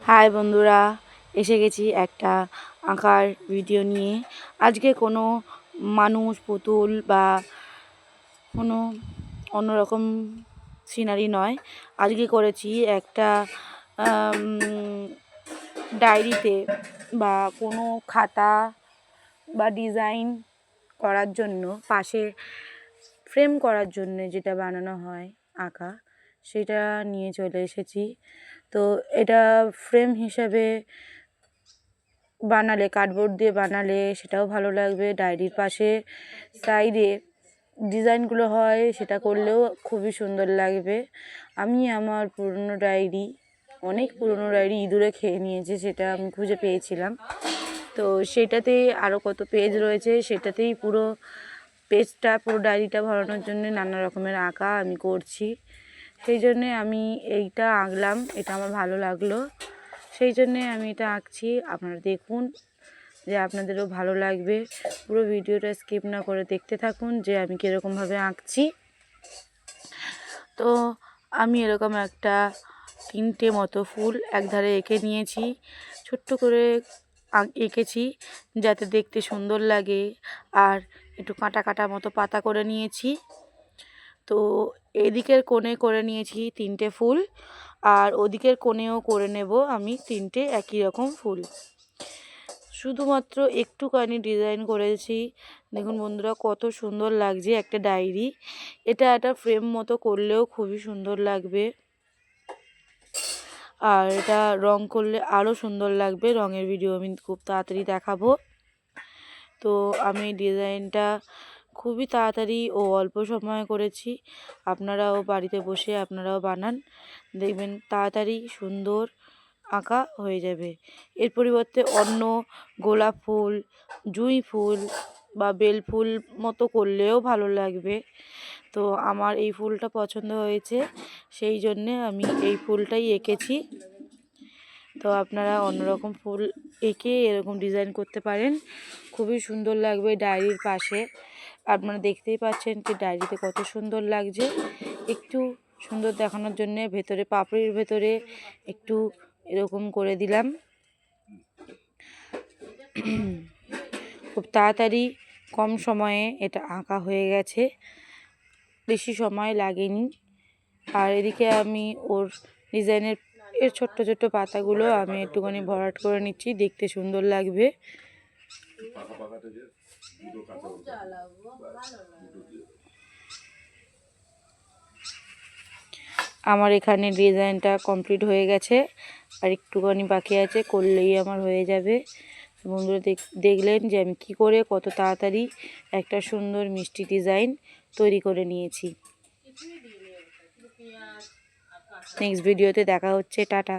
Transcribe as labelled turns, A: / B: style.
A: High বন্ধুরা, এসে গেছি একটা আঁকার ভিডিও নিয়ে। আজকে কোনো মানুষ, পুতুল বা কোনো অন্যরকম সিনারি নয়। আজকে করেছি একটা ডায়েরিতে বা কোনো খাতা বা ডিজাইন করার জন্য পাশে ফ্রেম করার জন্য যেটা বানানো হয় আঁকা, সেটা নিয়ে চলে এসেছি। তো এটা ফ্রেম হিসাবে বানালে, কার্ডবোর্ড দিয়ে বানালে সেটাও ভালো লাগবে। ডায়েরির পাশে সাইডে ডিজাইনগুলো হয়, সেটা করলেও খুবই সুন্দর লাগবে। আমি আমার পুরনো ডায়েরি, অনেক পুরনো ডায়েরি ইঁদুরে খেয়ে নিয়েছে, সেটা আমি খুঁজে পেয়েছিলাম। তো সেটাতেই আরও কত পেজ রয়েছে, সেটাতেই পুরো ডায়েরিটা ভরানোর জন্য নানা রকমের আঁকা আমি করছি। সেই জন্যে আমি এইটা আঁকলাম, এটা আমার ভালো লাগলো, সেই জন্যে আমি এটা আঁকছি। আপনারা দেখুন, যে আপনাদেরও ভালো লাগবে। পুরো ভিডিওটা স্কিপ না করে দেখতে থাকুন যে আমি কীরকমভাবে আঁকছি। তো আমি এরকম একটা 3টে মতো ফুল একধারে এঁকে নিয়েছি, ছোট্ট করে এঁকেছি যাতে দেখতে সুন্দর লাগে। আর একটু কাঁটা কাটা মতো পাতা করে নিয়েছি। তো এদিকের কোণে করে নিয়েছি 3টে ফুল, আর ওদিকের কোণেও করে নেব আমি 3টে একই রকম ফুল। শুধুমাত্র একটুখানি ডিজাইন করেছি। দেখুন বন্ধুরা, কত সুন্দর লাগছে একটা ডায়েরি। এটা একটা ফ্রেম মতো করলেও খুবই সুন্দর লাগবে, আর এটা রং করলে আরও সুন্দর লাগবে। রঙের ভিডিও আমি খুব তাড়াতাড়ি দেখাবো। তো আমি ডিজাইনটা খুবই তাড়াতাড়ি ও অল্প সময়ে করেছি। আপনারাও বাড়িতে বসে আপনারাও বানান, দেখবেন তাড়াতাড়ি সুন্দর আঁকা হয়ে যাবে। এর পরিবর্তে অন্য গোলাপ ফুল, জুঁই ফুল বা বেল ফুল মতো করলেও ভালো লাগবে। তো আমার এই ফুলটা পছন্দ হয়েছে, সেই জন্যে আমি এই ফুলটাই এঁকেছি। তো আপনারা অন্যরকম ফুল এঁকে এরকম ডিজাইন করতে পারেন, খুবই সুন্দর লাগবে ডায়েরির পাশে। আপনারা দেখতেই পাচ্ছেন যে ডায়েরিতে কত সুন্দর লাগছে। একটু সুন্দর দেখানোর জন্যে ভেতরে, পাপড়ির ভেতরে একটু এরকম করে দিলাম। খুব তাড়াতাড়ি কম সময়ে এটা আঁকা হয়ে গেছে, বেশি সময় লাগেনি। আর এদিকে আমি ওর ডিজাইনের ছোট্ট ছোট্ট পাতাগুলো আমি একটুখানি ভরাট করে নিচ্ছি, দেখতে সুন্দর লাগবে। আমার এখানে ডিজাইনটা কমপ্লিট হয়ে গেছে, আর একটুখানি বাকি আছে, করলেই আমার হয়ে যাবে। বন্ধুরা দেখলেন যে আমি কি করে কত তাড়াতাড়ি একটা সুন্দর মিষ্টি ডিজাইন তৈরি করে নিয়েছি। নেক্সট ভিডিওতে দেখা হচ্ছে, টাটা।